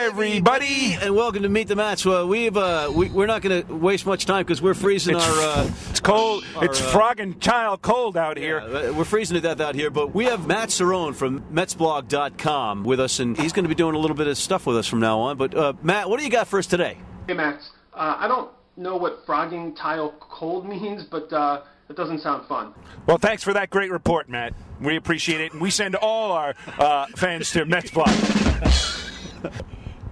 everybody, and welcome to Meet the Mats. We're not going to waste much time because we're freezing. It's cold. It's frogging child cold out here. We're freezing to death out here, but we have Matt Cerrone from MetsBlog.com with us, and he's going to be doing a little bit of stuff with us from now on. But Matt, what do you got for us today? Hey, Max. I don't know what frogging tile cold means, but it doesn't sound fun. Well, thanks for that great report, Matt. We appreciate it, and we send all our fans to MetsBlog.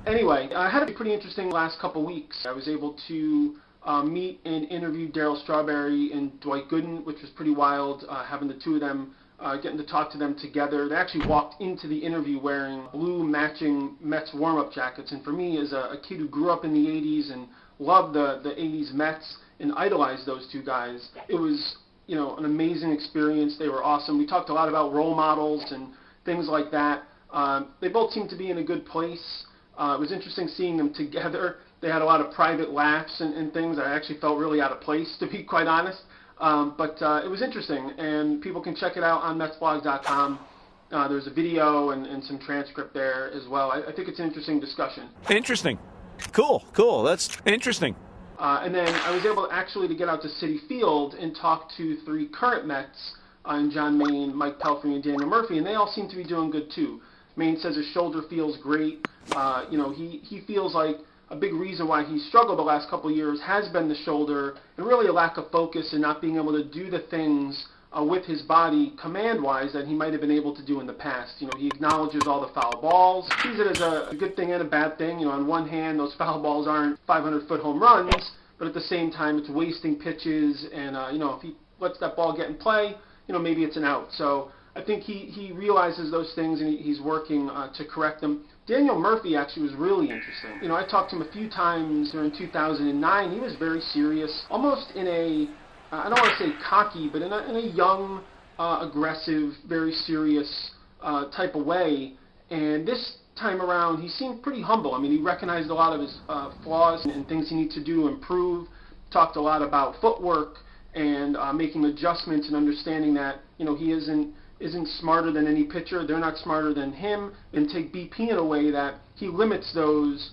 Anyway, I had a pretty interesting last couple weeks. I was able to meet and interview Darryl Strawberry and Dwight Gooden, which was pretty wild, having the two of them, getting to talk to them together. They actually walked into the interview wearing blue matching Mets warm-up jackets, and for me, as a kid who grew up in the 80s and loved the 80s Mets and idolized those two guys, it was an amazing experience. They were awesome. We talked a lot about role models and things like that. They both seemed to be in a good place. It was interesting seeing them together. They had a lot of private laughs and things. I actually felt really out of place, to be quite honest. But it was interesting, and people can check it out on MetsBlog.com. There's a video and some transcript there as well. I think it's an interesting discussion. Interesting. Cool. That's interesting. And then I was able to get out to Citi Field and talk to three current Mets, John Maine, Mike Pelfrey, and Daniel Murphy, and they all seem to be doing good too. Maine says his shoulder feels great. He feels like a big reason why he struggled the last couple of years has been the shoulder and really a lack of focus and not being able to do the things with his body command-wise that he might have been able to do in the past. He acknowledges all the foul balls, sees it as a good thing and a bad thing. On one hand, those foul balls aren't 500-foot home runs, but at the same time, it's wasting pitches, and if he lets that ball get in play, maybe it's an out. So I think he realizes those things, and he's working to correct them. Daniel Murphy actually was really interesting. I talked to him a few times during 2009. He was very serious, almost in a, I don't want to say cocky, but in a young, aggressive, very serious type of way. And this time around, he seemed pretty humble. He recognized a lot of his flaws and things he needs to do to improve. Talked a lot about footwork and making adjustments and understanding that, he isn't smarter than any pitcher. They're not smarter than him, and take BP in a way that he limits those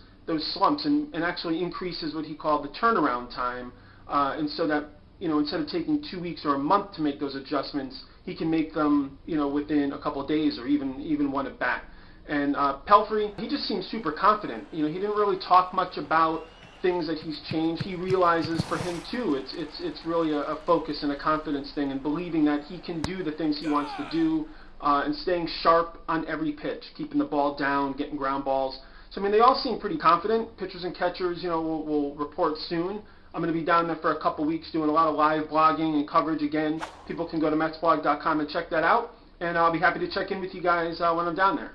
slumps and actually increases what he called the turnaround time. And so that, instead of taking 2 weeks or a month to make those adjustments, he can make them, within a couple of days or even one at bat. And Pelfrey, he just seems super confident. He didn't really talk much about things that he's changed. He realizes for him too, it's really a focus and a confidence thing, and believing that he can do the things he wants to do, and staying sharp on every pitch, keeping the ball down, getting ground balls. So they all seem pretty confident. Pitchers and catchers, will report soon. I'm going to be down there for a couple weeks doing a lot of live blogging and coverage again. People can go to MetsBlog.com and check that out, and I'll be happy to check in with you guys when I'm down there.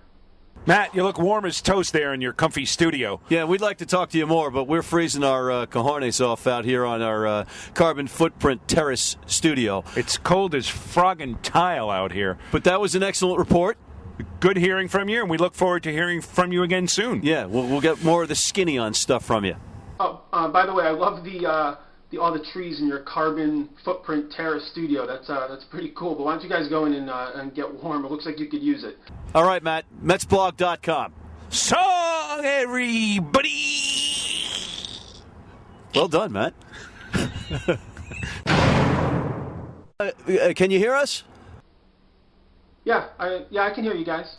Matt, you look warm as toast there in your comfy studio. Yeah, we'd like to talk to you more, but we're freezing our cojones off out here on our carbon footprint terrace studio. It's cold as frogging tile out here. But that was an excellent report. Good hearing from you, and we look forward to hearing from you again soon. Yeah, we'll get more of the skinny on stuff from you. Oh, by the way, I love all the trees in your carbon footprint terrace studio. That's pretty cool. But why don't you guys go in and get warm? It looks like you could use it. All right, Matt. MetsBlog.com. So, everybody. Well done, Matt. Can you hear us? Yeah, I can hear you guys.